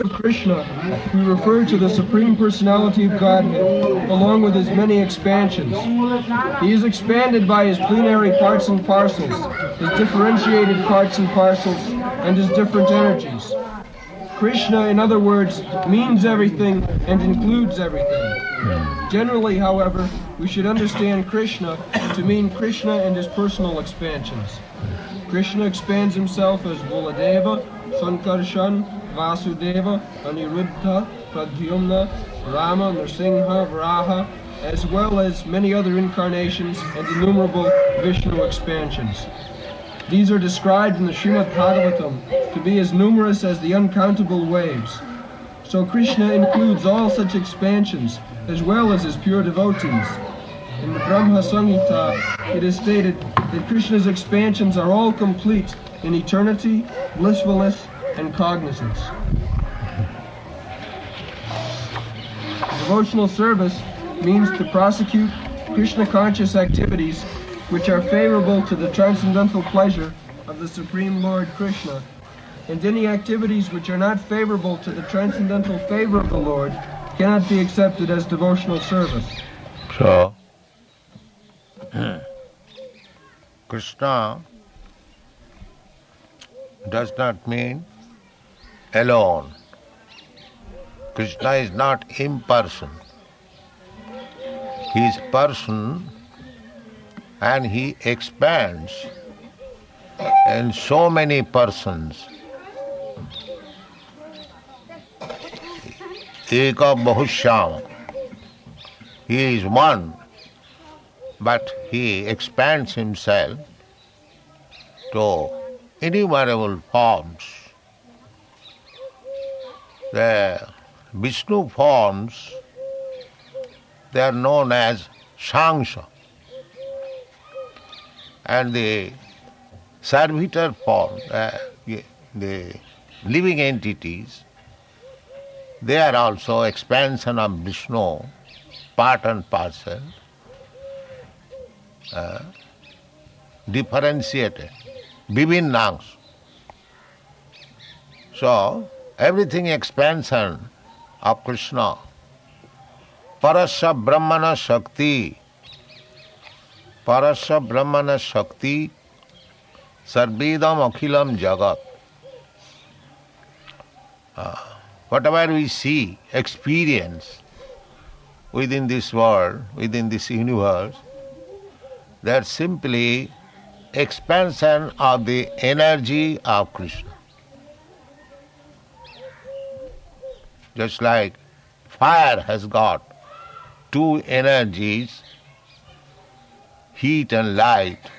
of Krishna, we refer to the Supreme Personality of Godhead, along with his many expansions. He is expanded by his plenary parts and parcels, his differentiated parts and parcels, and his different energies. Krishna, in other words, means everything and includes everything. Generally, however, we should understand Krishna to mean Krishna and his personal expansions. Krishna expands himself as Buladeva, Sankarshan, Vasudeva, Aniruddha, Pradyumna, Rama, Nrsimha, Varaha, as well as many other incarnations and innumerable Vishnu expansions. These are described in the Srimad Bhagavatam to be as numerous as the uncountable waves. So Krishna includes all such expansions, as well as his pure devotees. In the Brahma Samhita, it is stated that Krishna's expansions are all complete in eternity, blissfulness, and cognizance. Devotional service means to prosecute Krishna-conscious activities which are favorable to the transcendental pleasure of the Supreme Lord Krishna, and any activities which are not favorable to the transcendental favor of the Lord cannot be accepted as devotional service. So, Krishna does not mean alone. Krishna is not impersonal. He is person and he expands in so many persons. Eka Bahushyam. He is one, but he expands himself to innumerable forms. The Vishnu forms, they are known as Sangsha. And the servitor form, the living entities, they are also expansion of Vishnu, part and parcel, differentiated, vivinnāṅs. So, everything expansion of Krishna. Parasya Brahmana Shakti, Parasya Brahmana Shakti, Sarvedam Akhilam Jagat. Whatever we see, experience within this world, within this universe, they are simply expansion of the energy of Krishna. Just like fire has got two energies, heat and light.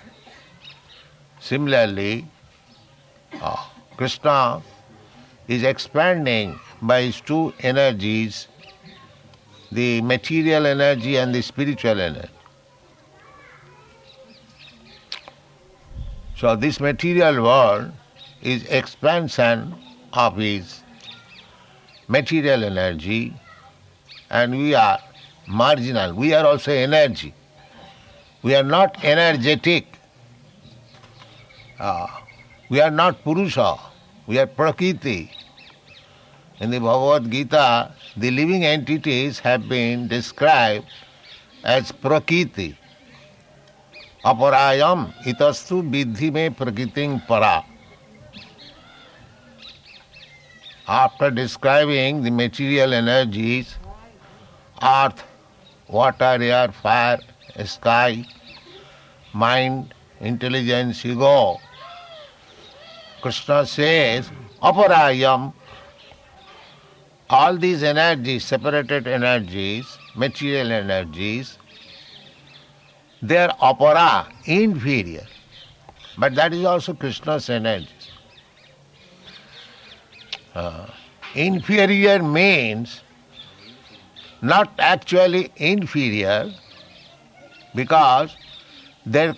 Similarly, Krishna is expanding by his two energies, the material energy and the spiritual energy. So this material world is expansion of his material energy, and we are marginal. We are also energy. We are not energetic. We are not Purusha. We are Prakriti. In the Bhagavad Gita, the living entities have been described as Prakriti. Aparayam itastu vidhi me prakriting para. After describing the material energies, earth, water, air, fire, sky, mind, intelligence, ego, Krishna says, Aparayam, all these energies, separated energies, material energies, they are apara, inferior. But that is also Krishna's energy. Inferior means not actually inferior, because there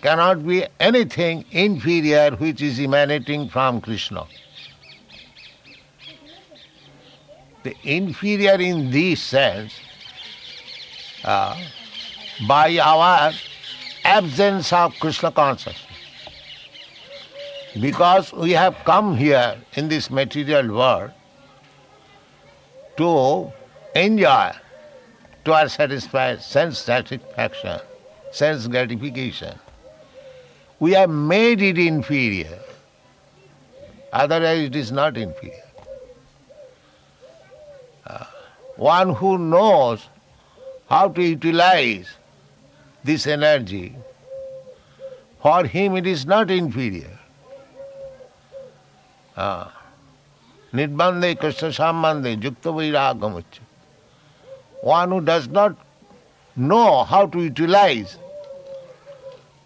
cannot be anything inferior which is emanating from Krishna. The inferior in this sense, by our absence of Krishna consciousness. Because we have come here in this material world to enjoy, to our sense satisfaction, sense gratification. We have made it inferior. Otherwise it is not inferior. One who knows how to utilize this energy, for him it is not inferior. Nidbandhe Krishna sambandhe yukta vairagamucca. One who does not know how to utilize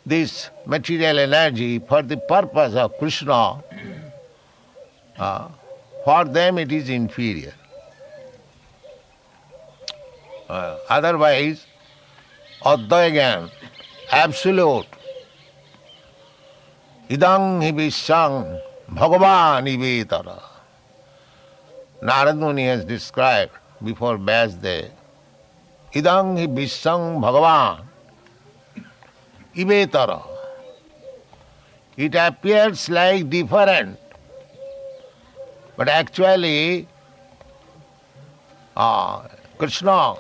this material energy for the purpose of Krishna, for them it is inferior. Otherwise, Advaya, absolute, idang hi vishang bhagavan ivetara. Narad Muni has described before Vyasdev, idang hi vishang bhagavan ivetara. It appears like different, but actually Krishna,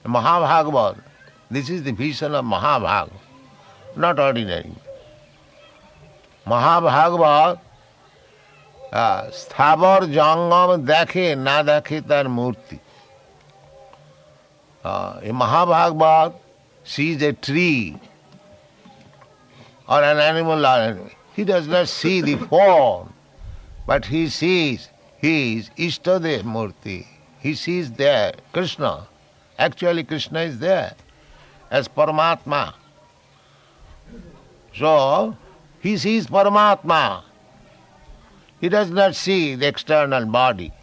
Mahabhagavad, this is the vision of Mahabhagavad, not ordinary. Mahabhagavad, sthavar jangam dekhe na dekhe tar murti. In Mahabhagavad sees a tree or an animal, he does not see the form, but he sees his Ishtadev Murti. He sees there Krishna. Actually Krishna is there as Paramatma. So he sees Paramatma. He does not see the external body.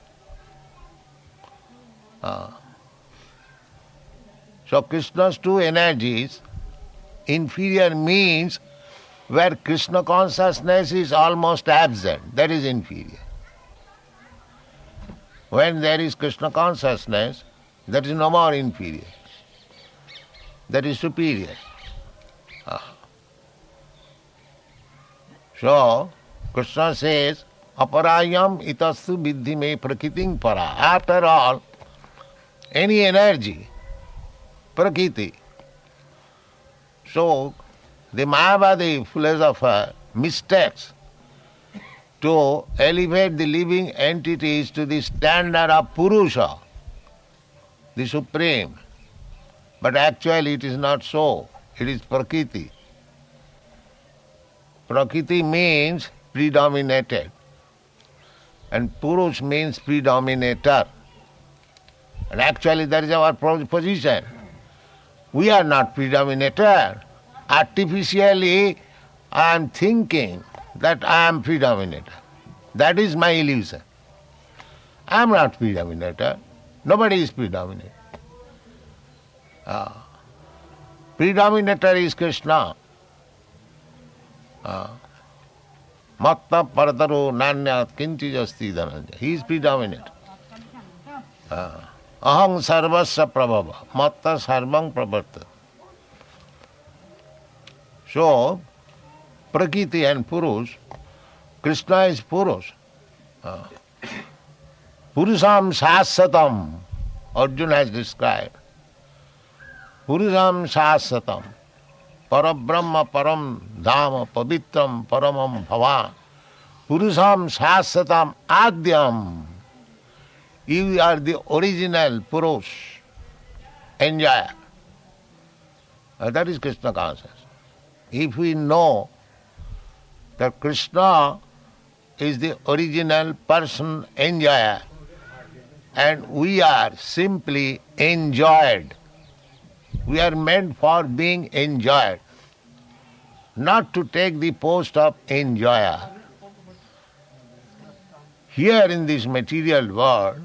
So Krishna's two energies, inferior means where Krishna consciousness is almost absent, that is inferior. When there is Krishna consciousness, that is no more inferior. That is superior. So, Krishna says, aparayam itastu viddhi me prakritim para. After all, any energy, prakriti. So, the Mayavadi philosopher mistakes to elevate the living entities to the standard of Purusha, the Supreme. But actually it is not so. It is Prakriti. Prakriti means predominated. And Purush means predominator. And actually that is our position. We are not predominator. Artificially I am thinking that I am predominator. That is my illusion. I am not predominator. Nobody is predominant. Predominator is Krishna. Matta parataro nanyat kinchi jasti dhananja. He is predominant. Aham sarvasya prabhava. Matta sarvang pravarta. So, Prakriti and Purush, Krishna is Purush. Purusham sāsvatam, Arjuna has described. Purusham sāsvatam, parabrahma param dhama pavitram paramam bhavan. Purusham sāsvatam adyam. You are the original Purush, enjoyer. That is Krishna consciousness. If we know that Krishna is the original person enjoyer and we are simply enjoyed, we are meant for being enjoyed, not to take the post of enjoyer. Here in this material world,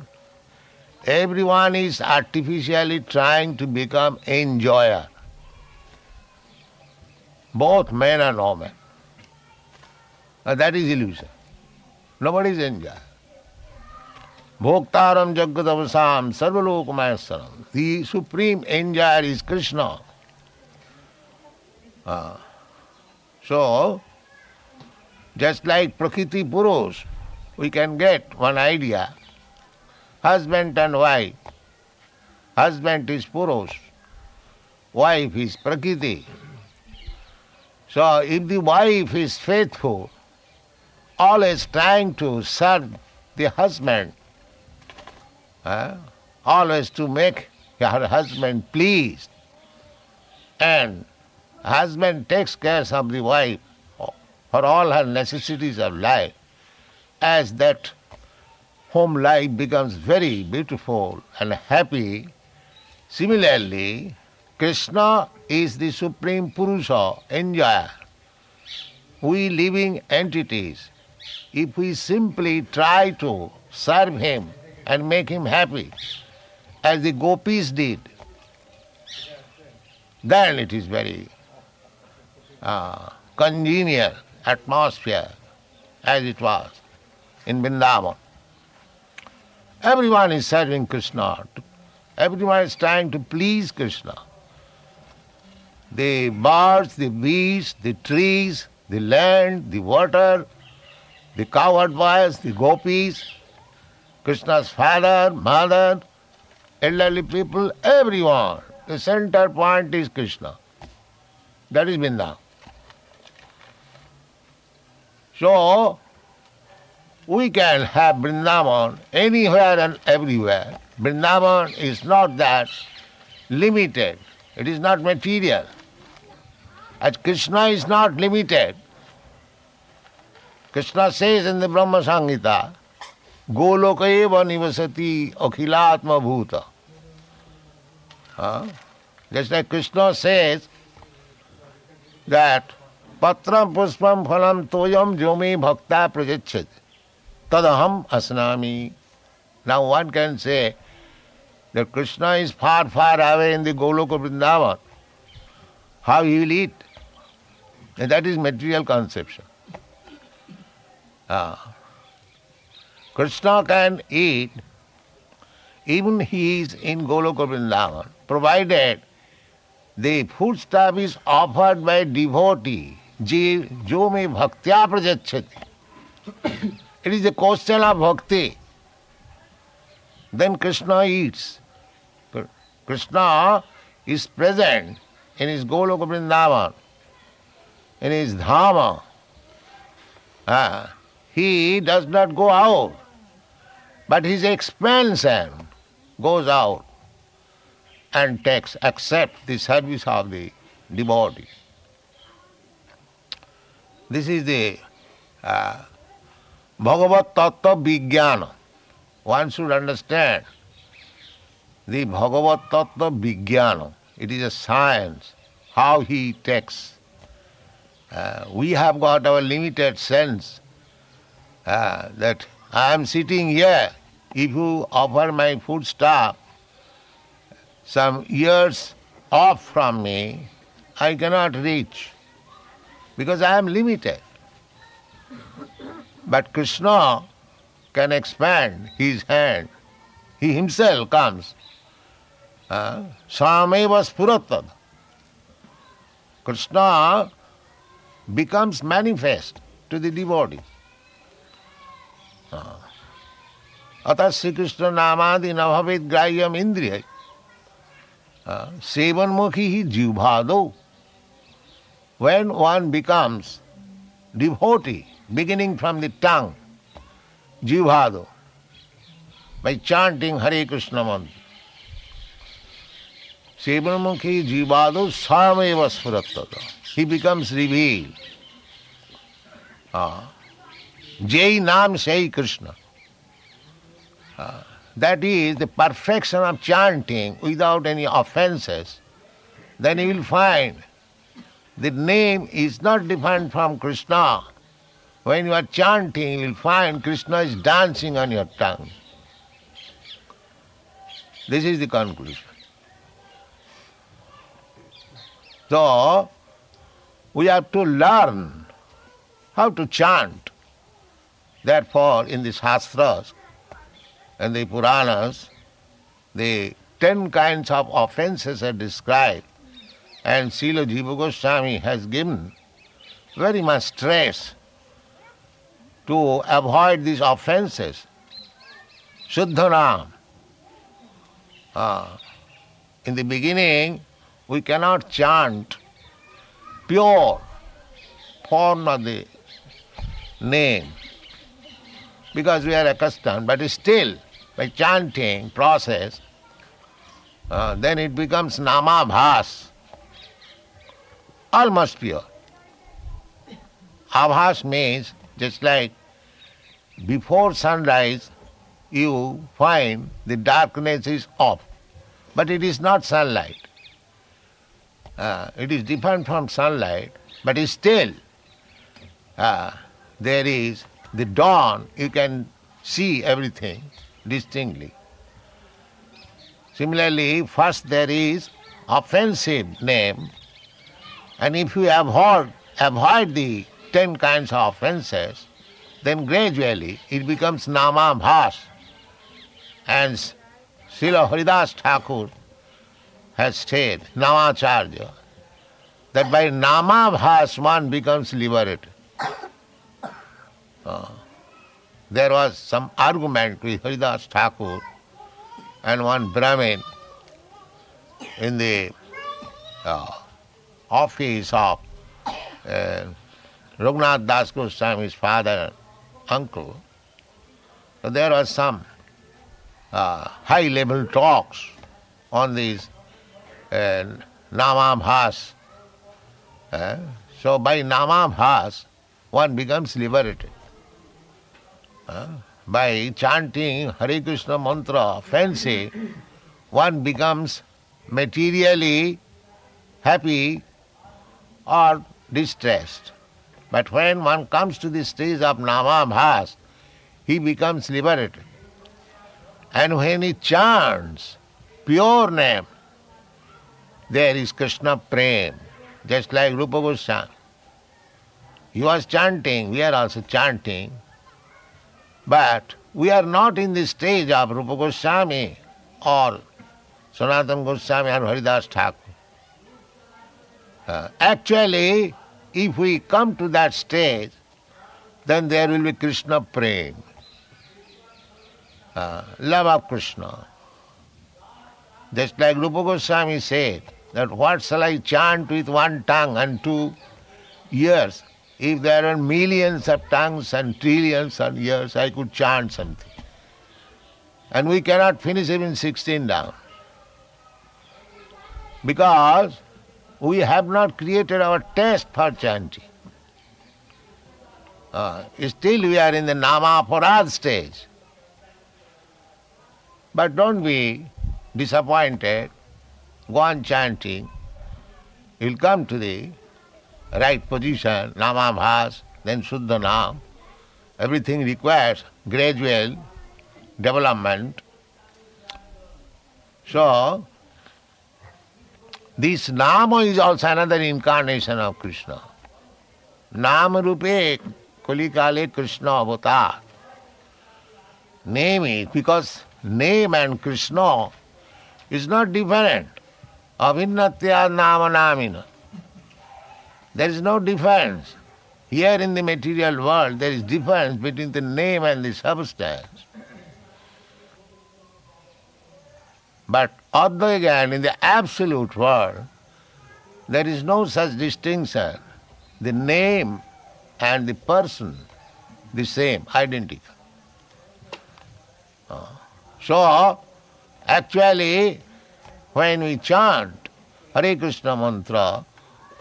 everyone is artificially trying to become enjoyer, both men and women. That is illusion. Nobody is enjoyer. Bhoktaram jagadavasam sarvalokamayassaram. The supreme enjoyer is Krishna. So, just like Prakriti Purush, we can get one idea husband and wife. Husband is Purush, wife is Prakriti. So if the wife is faithful, always trying to serve the husband, always to make her husband pleased, and husband takes care of the wife for all her necessities of life, as that home life becomes very beautiful and happy. Similarly, Krishna is the Supreme Purusha, enjoyer. We living entities, if we simply try to serve him and make him happy, as the gopis did, then it is very congenial atmosphere, as it was in Vṛndāvana. Everyone is serving Krishna. Everyone is trying to please Krishna. The birds, the beasts, the trees, the land, the water, the cowherd boys, the gopis, Krishna's father, mother, elderly people, everyone. The center point is Krishna. That is Vṛndāvana. So, we can have Vṛndāvana anywhere and everywhere. Vṛndāvana is not that limited. It is not material. As Krishna is not limited. Krishna says in the Brahma Samhita, Goloka eva nivasati akhilatma bhuta. Just like Krishna says that Patram puspam phalam toyam jomi bhakta prajachyati tadaham asnami. Now one can say that Krishna is far, far away in the Goloka Vṛndāvana. How he will eat? And that is material conception. Krishna can eat even he is in Goloka Vṛndāvana, provided the foodstuff is offered by devotee, jo me bhaktya prajachyati. It is a question of bhakti. Then Krishna eats. Krishna is present in his Goloka Vṛndāvana, in his Dhama. He does not go out, but his expansion goes out and accepts the service of the devotee. This is the Bhagavat Tattva Vijnana. One should understand the Bhagavat Tattva Vijnana. It is a science, how he takes. We have got our limited sense that I am sitting here. If you offer my foodstuff some years off from me, I cannot reach because I am limited. But Krishna can expand his hand. He himself comes. Sameva spuratad. Krishna becomes manifest to the devotees. Atas Sri Krishna namadi nabhavet grahyam indriya. Sevanmukhi hi jivbhado. When one becomes devotee, beginning from the tongue, jivbhado, by chanting Hare Krishna mantra, Sevanmukhi jivbhado sameva spurattada. He becomes revealed. Jai Nam Sai Krishna. That is the perfection of chanting without any offenses. Then you will find the name is not different from Krishna. When you are chanting, you will find Krishna is dancing on your tongue. This is the conclusion. So, we have to learn how to chant. Therefore, in the Shastras and the Puranas, the 10 kinds of offenses are described, and Srila Jiva Goswami has given very much stress to avoid these offenses. Shuddhanam, In the beginning, we cannot chant pure form of the name because we are accustomed, but still, by chanting process, then it becomes anyābhilāṣa, almost pure. Abhas means just like before sunrise you find the darkness is off, but it is not sunlight. It is different from sunlight, but still there is the dawn, you can see everything distinctly. Similarly, first there is offensive name, and if you avoid the 10 kinds of offenses, then gradually it becomes anyābhilāṣa. And Srila Haridas Thakur has said, Namacharya, that by anyābhilāṣa one becomes liberated. There was some argument with Haridas Thakur and one Brahmin in the office of Raghunath Das Goswami's father and uncle. So there was some high-level talks on these anyābhilāṣa. So by anyābhilāṣa one becomes liberated. By chanting Hare Krishna mantra fancy, one becomes materially happy or distressed. But when one comes to the stage of anyābhilāṣa, he becomes liberated. And when he chants pure name, there is Krishna prem, just like Rupa Goswami. He was chanting, we are also chanting, but we are not in the stage of Rupa Goswami or Sanatana Goswami or Haridas Thakur. Actually, if we come to that stage, then there will be Krishna prem, love of Krishna. Just like Rupa Goswami said, that what shall I chant with one tongue and 2 ears? If there are millions of tongues and trillions of years, I could chant something. And we cannot finish even 16 down. Because we have not created our taste for chanting. Still we are in the nama-aparad stage. But don't be disappointed. Go on chanting. You'll come to the right position, anyābhilāṣa, then Shuddha Nam. Everything requires gradual development. So, this Nama is also another incarnation of Krishna. Nama rupe kalikale Krishna avatar. Name is, because name and Krishna is not different. Avinnatya nama namina. There is no difference. Here in the material world, there is difference between the name and the substance. But other again, in the absolute world, there is no such distinction. The name and the person, the same, identical. So, actually, when we chant Hare Krishna mantra,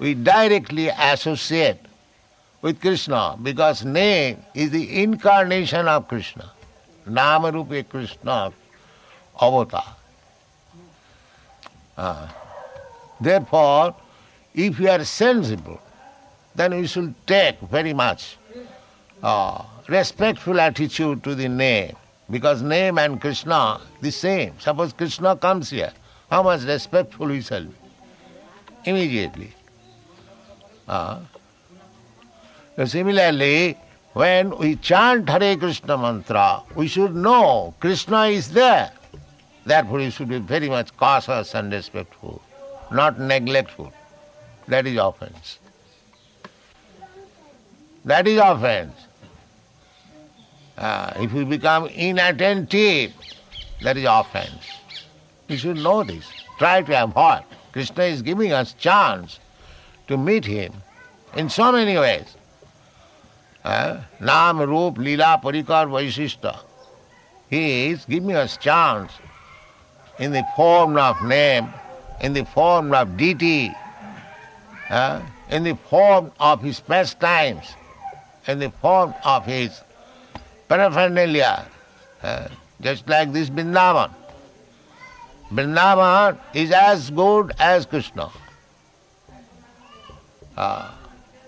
we directly associate with Krishna because name is the incarnation of Krishna. Nama rupe Krishna avatar. Therefore, if we are sensible, then we should take very much respectful attitude to the name, because name and Krishna the same. Suppose Krishna comes here, how much respectful we shall be? Immediately. Similarly, when we chant Hare Krishna mantra, we should know Krishna is there. Therefore, we should be very much cautious and respectful, not neglectful. That is offense. That is offense. If we become inattentive, that is offense. We should know this. Try to avoid. Krishna is giving us chance to meet him in so many ways. Nam, Roop, Leela, Parikar, Vaishishta. He is giving us chance in the form of name, in the form of deity, in the form of his pastimes, in the form of his paraphernalia, just like this Vṛndāvana. Vṛndāvana is as good as Krishna.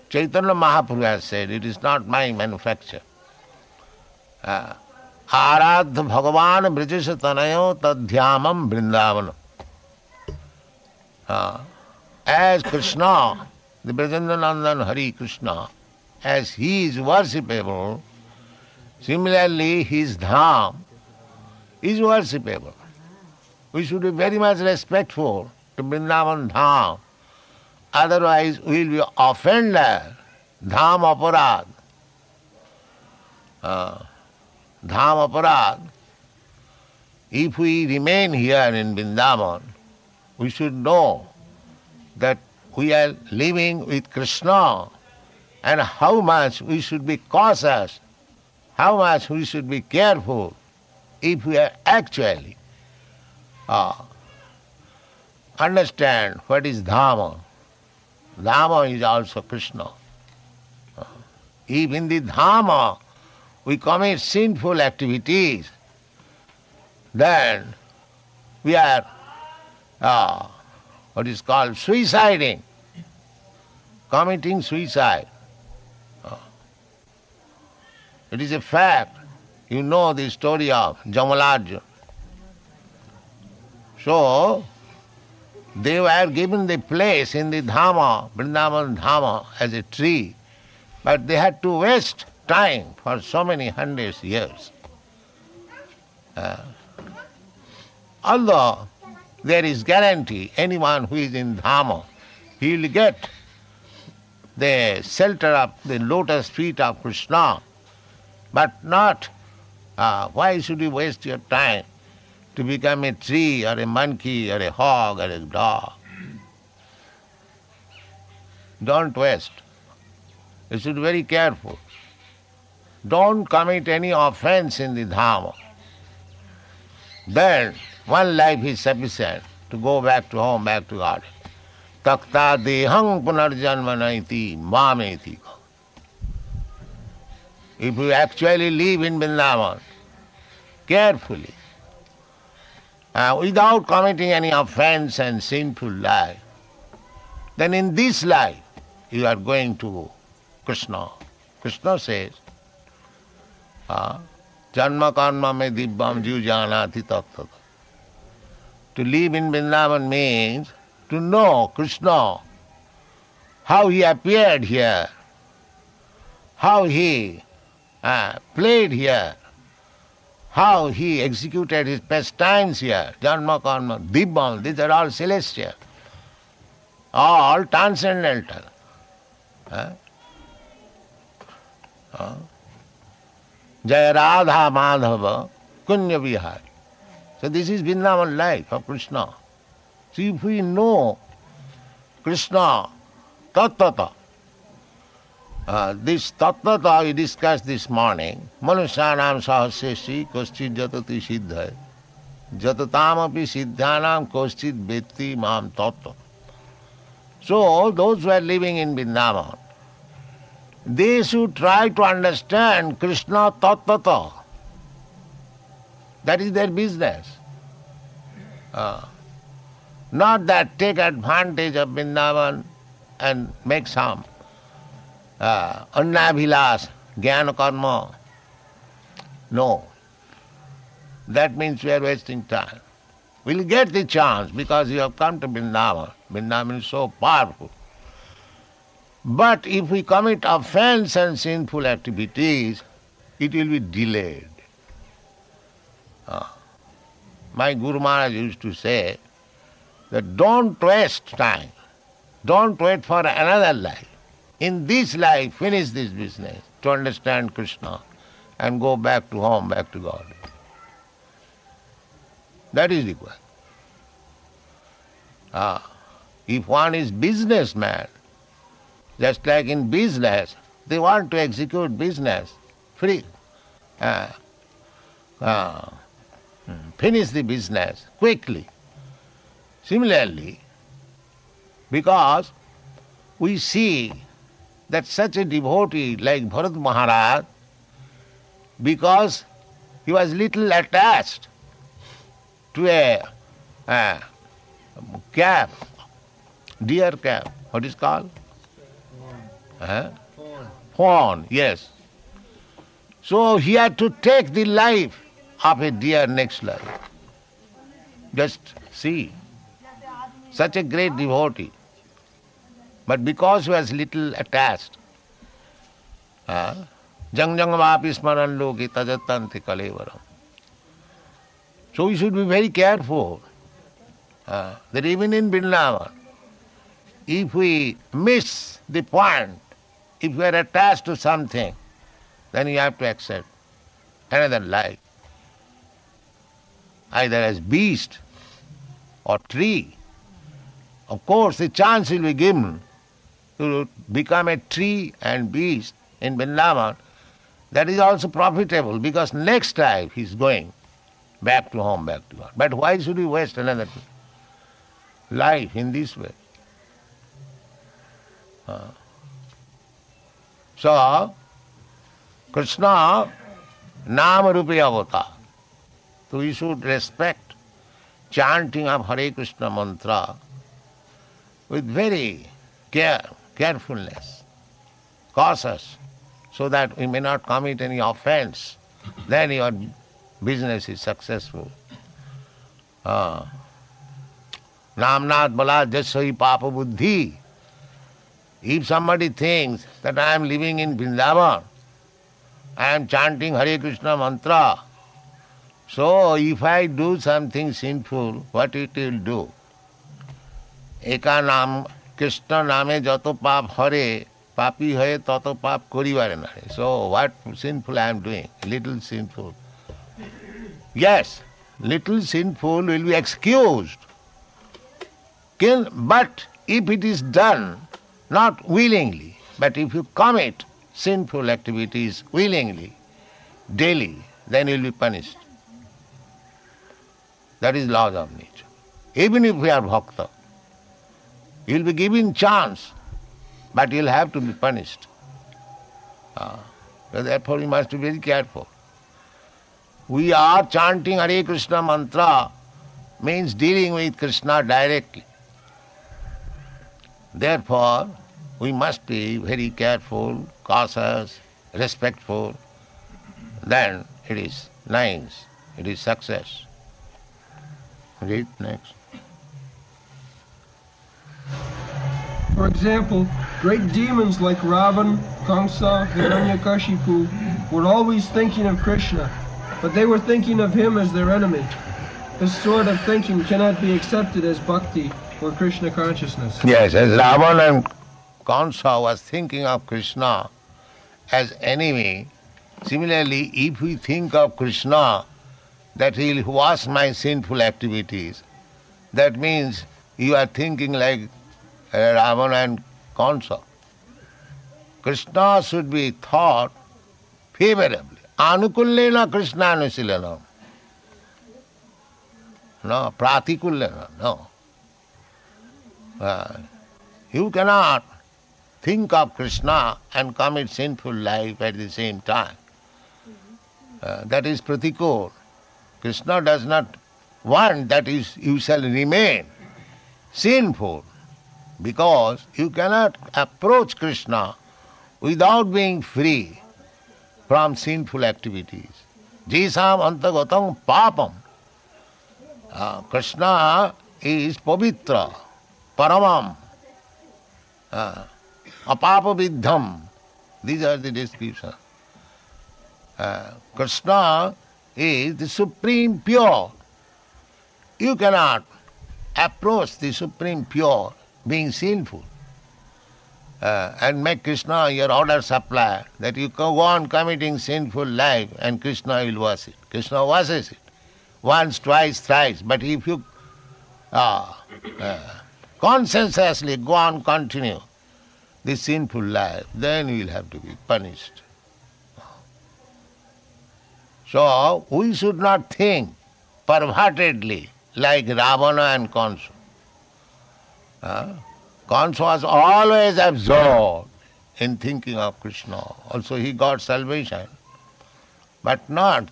Chaitanya Mahaprabhu has said, it is not my manufacture. Āradha Bhagavan Brijasa Tanayo Tadhyamam Vṛndāvana. As Krishna, the Brajandanandan Hari Krishna, as he is worshipable, similarly his dham is worshipable. We should be very much respectful to Vrindavan dham. Otherwise we will be offender, dham aparad. Dham aparad. If we remain here in Vrindavan, we should know that we are living with Krishna and how much we should be cautious, how much we should be careful if we are actually understand what is Dhamma. Dhamma is also Krishna. If in the Dhamma we commit sinful activities, then we are what is called suiciding, committing suicide. It is a fact. You know the story of Jamalajya. So, they were given the place in the Dhamma, Vrindavan Dhamma, as a tree, but they had to waste time for so many hundreds of years. Although there is guarantee, anyone who is in Dhamma, he will get the shelter of the lotus feet of Krishna, but not, why should you waste your time to become a tree or a monkey or a hog or a dog? Don't waste. You should be very careful. Don't commit any offense in the Dhamma. Then one life is sufficient to go back to home, back to God. Takta dehang punarjanmanaiti mameti. If you actually live in Vrindavan, carefully, without committing any offense and sinful life, then in this life you are going to Krishna. Krishna says, jñāna-karma me dibbam jñāna-karma. To live in Vrindavan means to know Krishna, how he appeared here, how he played here, how he executed his pastimes here, jñāna-karma, dibbam, these are all celestial, all transcendental. Jaya Radha Madhava Kunya Vihari. So this is Vrindavan life of Krishna. So if we know Krishna, tattvataḥ, this tattvataḥ we discussed this morning, manusyanam sahasreshi koschid jatati siddhai, jatatam api siddhanam koschid vetti mam tattva. So those who are living in Vrindavan, they should try to understand Krishna tattvataḥ. That is their business. Not that take advantage of Vrindavan and make some anyābhilāṣa, jñāna-karma. No. That means we are wasting time. We'll get the chance because you have come to Vrindavan. Vrindavan is so powerful. But if we commit offense and sinful activities, it will be delayed. My Guru Mahārāja used to say that don't waste time. Don't wait for another life. In this life, finish this business to understand Krishna and go back to home, back to God. That is required. If one is businessman, just like in business, they want to execute business free. Finish the business quickly. Similarly, because we see that such a devotee like Bhārata Mahārāja, because he was little attached to a calf, deer calf, what is called? Fawn, yes. So he had to take the life of a deer next life. Just see, such a great devotee. But because he was little attached, jang vapi smaran loki tajatanti kalevaram. So we should be very careful that even in Vṛndāvana, if we miss the point, if we are attached to something, then you have to accept another life, either as beast or tree. Of course, the chance will be given to become a tree and beast in Vṛndāvana. That is also profitable, because next life he is going back to home, back to God. But why should we waste another life in this way? So, Kṛṣṇa nama rupe avatar. So we should respect chanting of Hare Krishna mantra with very carefulness, cautious, so that we may not commit any offense. Then your business is successful. Namnat balat jasai papa buddhi. If somebody thinks that I am living in Vṛndāvana, I am chanting Hare Krishna mantra, so if I do something sinful, what it will do? Eka nam Krishna name jato pap hare, papi hoye tato pap koribare nare. So what sinful I am doing? Little sinful. Yes, little sinful will be excused. But if it is done not willingly, but if you commit sinful activities willingly, daily, then you will be punished. That is laws of nature. Even if we are bhakta, you will be given chance, but you will have to be punished. So therefore you must be very careful. We are chanting Hare Krishna mantra, means dealing with Krishna directly. Therefore, we must be very careful, cautious, respectful. Then it is nice, it is success. Read next. For example, great demons like Ravan, Kṛṣṇa, Hiranyakashipu were always thinking of Krishna, but they were thinking of him as their enemy. This sort of thinking cannot be accepted as bhakti or Krishna consciousness. Yes, as Ravan and Kṛṣṇa was thinking of Krishna as enemy, similarly, if we think of Krishna that he will wash my sinful activities, that means you are thinking like Ravan and Kṛṣṇa. Krishna should be thought favorably. Anukullena Krishna anusilena. No, pratikullena, no. You cannot think of Krishna and commit sinful life at the same time. That is pratikul. Krishna does not want that you shall remain sinful, because you cannot approach Krishna without being free from sinful activities. Jisam antagatam papam. Krishna is pavitra, paramam, apapa viddham. These are the descriptions. Krishna is the supreme pure. You cannot approach the supreme pure being sinful and make Krishna your order supplier, that you go on committing sinful life and Krishna will wash it. Krishna washes it once, twice, thrice. But if you conscientiously go on, continue this sinful life, then we will have to be punished. So we should not think pervertedly like Ravana and Kṛṣṇa. Kṛṣṇa was always absorbed in thinking of Krishna. Also he got salvation, but not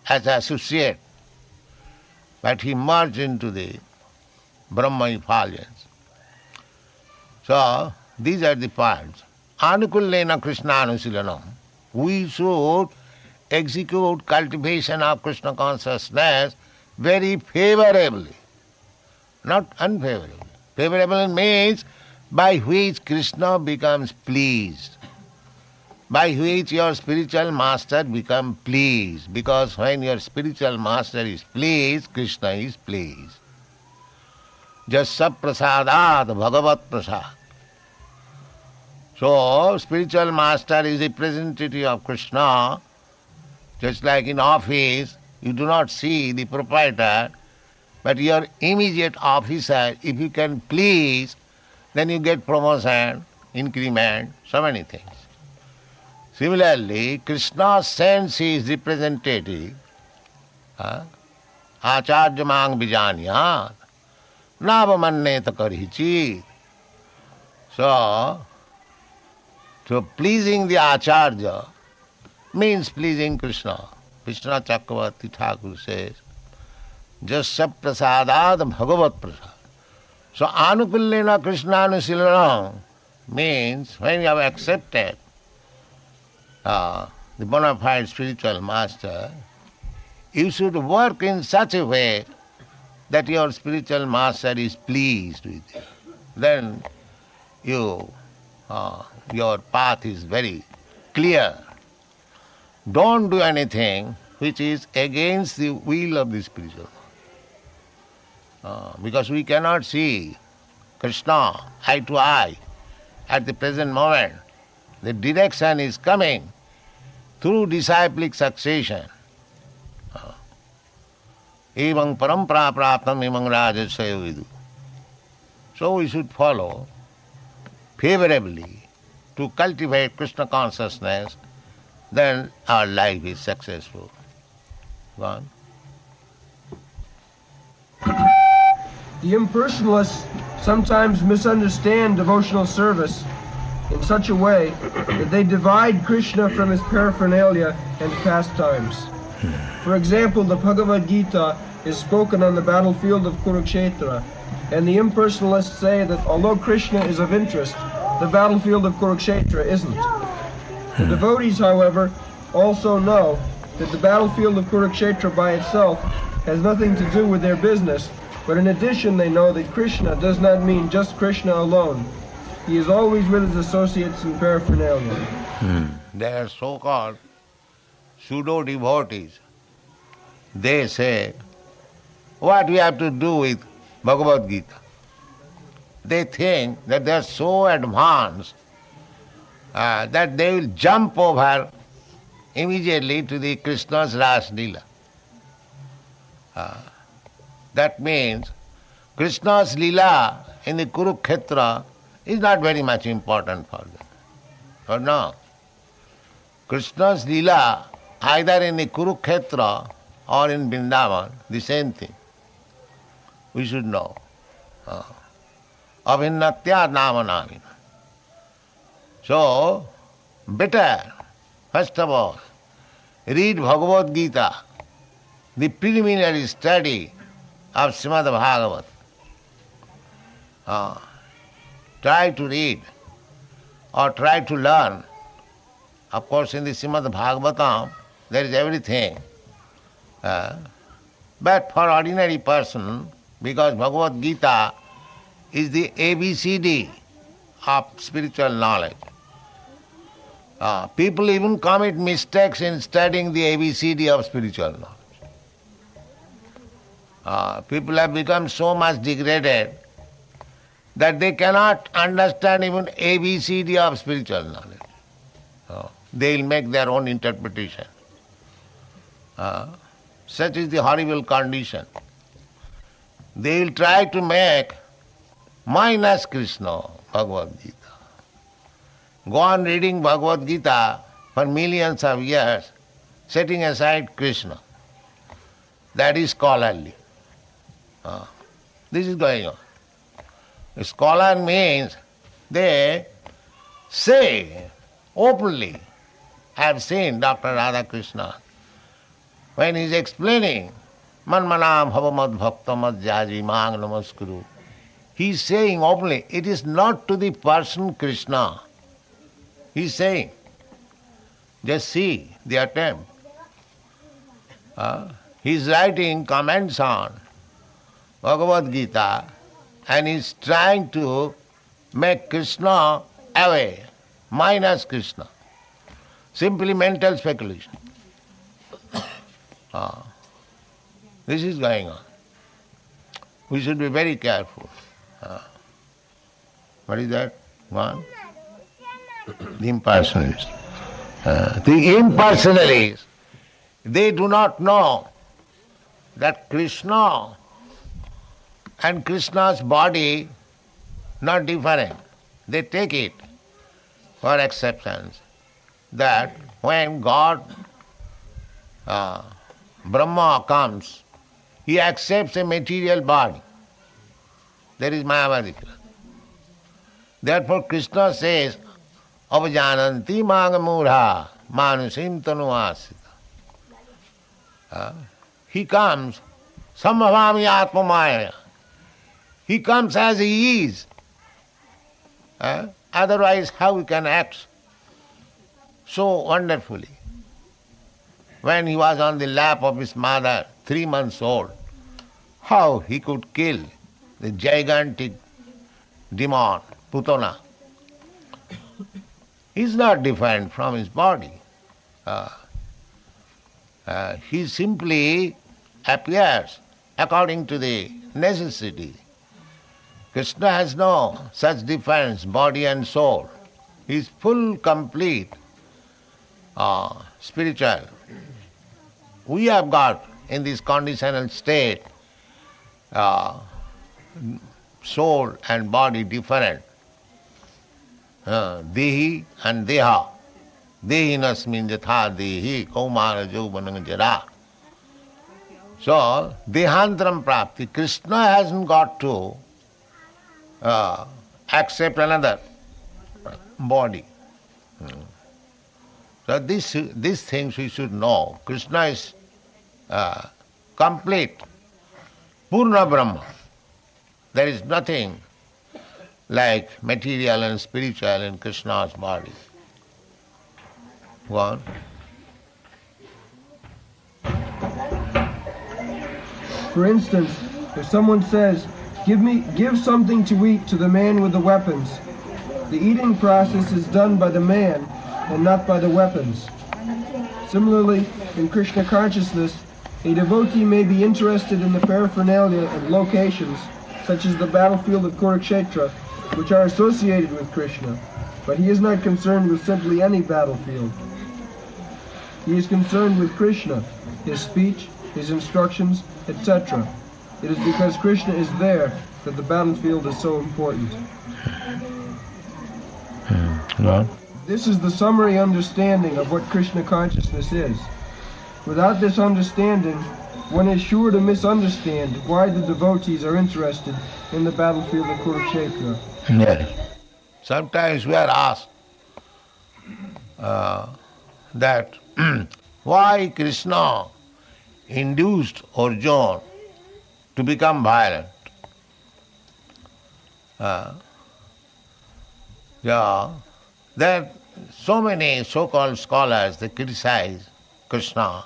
as associate, but he merged into the Brahma effulgence. So these are the parts. Anukullena Krishna-anusilanam. We should execute cultivation of Krishna consciousness very favorably, not unfavorably. Favorable means by which Krishna becomes pleased, by which your spiritual master becomes pleased, because when your spiritual master is pleased, Krishna is pleased. Jasya prasadat bhagavat prasad. So, spiritual master is representative of Krishna. Just like in office, you do not see the proprietor, but your immediate officer, if you can please, then you get promotion, increment, so many things. Similarly, Krishna sends his representative, acharya mang vijanyat, navamanneta karichit. So pleasing the acharya means pleasing Krishna. Krishna Chakravarti Thakur says, Jasya prasadat bhagavat prasad. So anukullena Krishna-anusilanam means when you have accepted the bona fide spiritual master, you should work in such a way that your spiritual master is pleased with you. Then your path is very clear. Don't do anything which is against the will of the spiritual master. Because we cannot see Krishna eye to eye at the present moment. The direction is coming through disciplic succession. Evang parampara praptam evang rajasya vidu. So we should follow favorably to cultivate Krishna consciousness, then our life is successful. Go on. The impersonalists sometimes misunderstand devotional service in such a way that they divide Krishna from his paraphernalia and pastimes. For example, the Bhagavad Gita is spoken on the battlefield of Kurukshetra, and the impersonalists say that although Krishna is of interest, the battlefield of Kurukshetra isn't. The devotees, however, also know that the battlefield of Kurukshetra by itself has nothing to do with their business, but in addition they know that Krishna does not mean just Krishna alone. He is always with his associates and paraphernalia. They are so-called pseudo-devotees. They say, what we have to do with Bhagavad Gita? They think that they are so advanced that they will jump over immediately to the Krishna's Ras Leela. That means Krishna's Leela in the Kurukshetra is not very much important for them. Or no. Krishna's Leela either in the Kurukshetra or in Vṛndāvana, the same thing. We should know. Abhinnatyā nāma-nāmina. So, better, first of all, read Bhagavad Gita, the preliminary study of Srimad Bhagavatam. Try to read or try to learn. Of course, in the Srimad Bhagavatam, there is everything. But for ordinary person, because Bhagavad Gita is the ABCD of spiritual knowledge. People even commit mistakes in studying the ABCD of spiritual knowledge. People have become so much degraded that they cannot understand even ABCD of spiritual knowledge. They will make their own interpretation. Such is the horrible condition. they will try to make minus Krishna, Bhagavad Gita. Go on reading Bhagavad Gita for millions of years, setting aside Krishna. That is scholarly. This is going on. A scholar means they say openly. I have seen Dr. Radhakrishna when he is explaining Manmanam Bhavamad Bhaktamad Jaji Mang Namaskuru. He is saying openly, it is not to the person Krishna. He is saying, just see the attempt. He is writing comments on Bhagavad Gita and he is trying to make Krishna away, minus Krishna. Simply mental speculation. This is going on. We should be very careful. What is that? One? The impersonalists. The impersonalists, they do not know that Krishna and Krishna's body not different. They take it for acceptance that when God, Brahma comes, he accepts a material body. That is Mayavadi. Therefore Krishna says, Avajananti Magamudha Manusim Tanuasita. He comes, Samavami Atmamaya. He comes as he is. Otherwise, how he can act so wonderfully? When he was on the lap of his mother, 3 months old, how he could kill the gigantic demon, Putana. He is not different from his body. He simply appears according to the necessity. Krishna has no such difference, body and soul. He is full, complete, spiritual. We have got in this conditional state soul and body different. Dehi and Deha. Dehinasmin jatha dehi kaumara jauvanam jara. So, Dehantram prapti. Krishna hasn't got to accept another body. So these things we should know. Krishna is complete, Purna Brahma. There is nothing like material and spiritual in Krishna's body. Go on. For instance, if someone says, give something to eat to the man with the weapons, the eating process is done by the man and not by the weapons. Similarly, in Krishna consciousness, a devotee may be interested in the paraphernalia of locations, such as the battlefield of Kurukshetra, which are associated with Krishna, but he is not concerned with simply any battlefield. He is concerned with Krishna, his speech, his instructions, etc. It is because Krishna is there that the battlefield is so important. This is the summary understanding of what Krishna consciousness is. Without this understanding, one is sure to misunderstand why the devotees are interested in the battlefield of Kurukshetra. Yes. Sometimes we are asked that why Krishna induced Arjuna to become violent. There are so many so-called scholars, they criticize Krishna,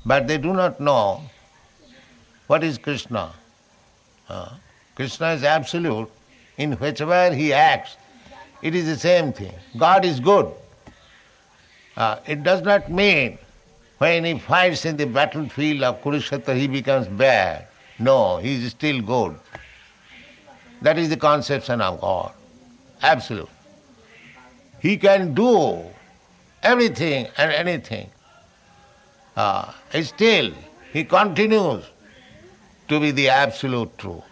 but they do not know what is Krishna. Krishna is absolute. In whichever he acts, it is the same thing. God is good. It does not mean when he fights in the battlefield of Kurukshetra he becomes bad. No, he is still good. That is the conception of God. Absolute. He can do everything and anything. Still, he continues to be the absolute truth.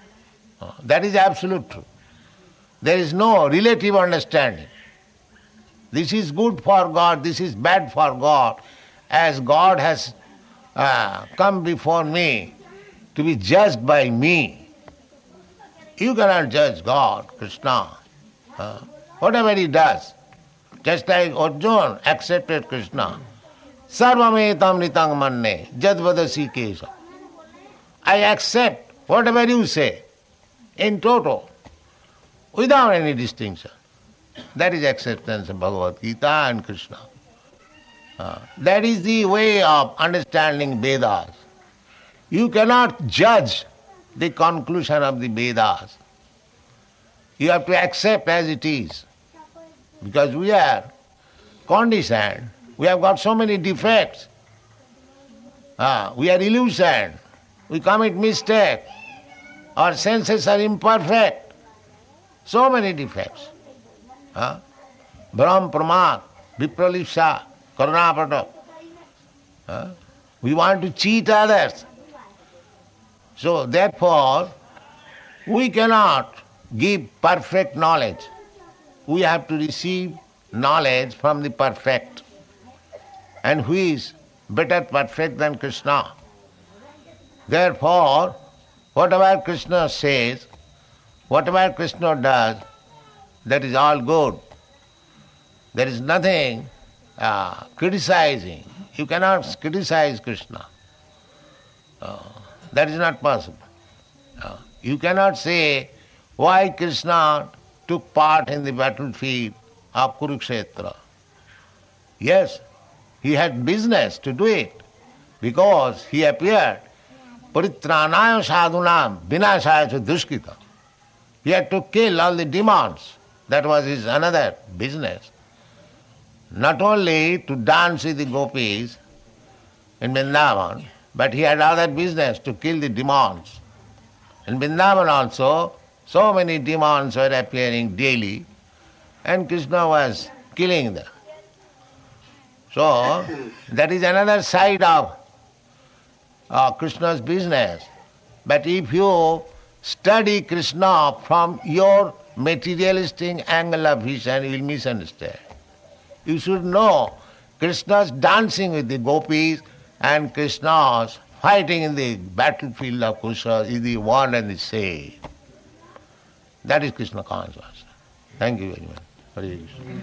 That is absolute truth. There is no relative understanding. This is good for God, this is bad for God. As God has come before me to be judged by me, you cannot judge God, Krishna. Whatever he does, just like Arjuna accepted Krishna. Sarvametam nitang manne jadvadasi kesa. I accept whatever you say in total, without any distinction. That is acceptance of Bhagavad Gita and Krishna. That is the way of understanding Vedas. You cannot judge the conclusion of the Vedas. You have to accept as it is. Because we are conditioned, we have got so many defects. We are illusioned, we commit mistake, our senses are imperfect. So many defects. Brahm, Pramad, Vipralipsa, Karunapata. We want to cheat others. So therefore, we cannot give perfect knowledge. We have to receive knowledge from the perfect. And who is better perfect than Krishna? Therefore, whatever Krishna says, whatever Krishna does, that is all good. There is nothing criticizing. You cannot criticize Krishna. That is not possible. You cannot say why Krishna took part in the battlefield of Kurukshetra. Yes, he had business to do it because he appeared paritranaya sadhunam vinashaya cha dushkita. He had to kill all the demons. That was his another business. Not only to dance with the gopis in Vṛndāvana, but he had other business to kill the demons. In Vṛndāvana also, so many demons were appearing daily, and Krishna was killing them. So, that is another side of Krishna's business. But if you study Krishna from your materialistic angle of vision, you will misunderstand. You should know Krishna's dancing with the gopis and Krishna's fighting in the battlefield of Kurukshetra is the one and the same. That is Krishna consciousness. Thank you very much. Hare Krishna.